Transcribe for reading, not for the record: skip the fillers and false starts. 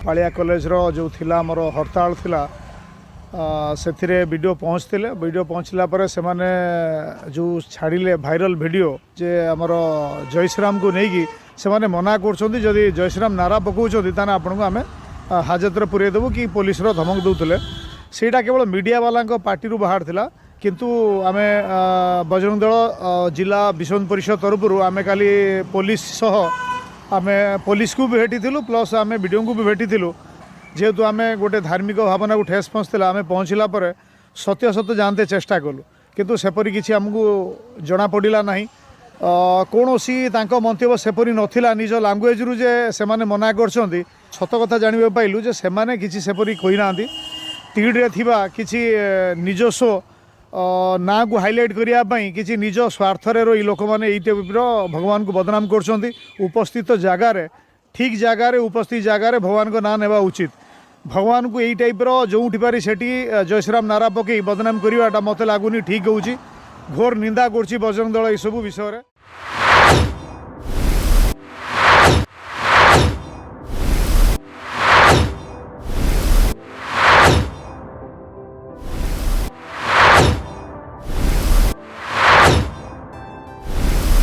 फालिया कॉलेज रो जो थिला मोर हड़ताल थिला से वीडियो पहुँचला पर से माने जो छाड़िले भाइराल वीडियो जे आमर जयश्रीराम को लेकिन से माने मना कर जदि जयश्रीराम नारा पकाउछथि ताने आपनको आमे हाजत पुरे देबू कि पुलिस रो धमक दउतले सेटा केवल मीडिया वाला पार्टी बाहर थिला किंतु आमे बजरंग दल जिला विश्व परिषद तरफ आमे काली पुलिस सह आमे पुलिस को भी भेटी प्लस आमे वीडियो को भी भेटी जेहेतु आमे गोटे धार्मिक भावना को ठेस पहुँचला आमे पहुँचला पर सत्य सत्य जानते चेष्टा कलु किंतु सेपरी किसी आमको जना पड़ा ना कौन सी मंतव्य सेपरी नथिला निज लांगुएज रु जे से माने मना करछंती सत कथा जानिबा पाइलु जे से माने किसी सेपरी कहि नांती तीड़े थिबा किसी निजस्व ना को हाइलाइट करने किसी निज स्वार्थ रही लोक मैंने ये भगवान को बदनाम कर उपस्थित जगार ठीक जगार उपस्थित जगार भगवान को ना नेबा उचित भगवान को यही टाइप जो पारि से जयश्रीराम नारा पकई बदनाम करवाटा मत लगुनि ठीक हूँ घोर निंदा कर बजरंग दल ये सब विषय।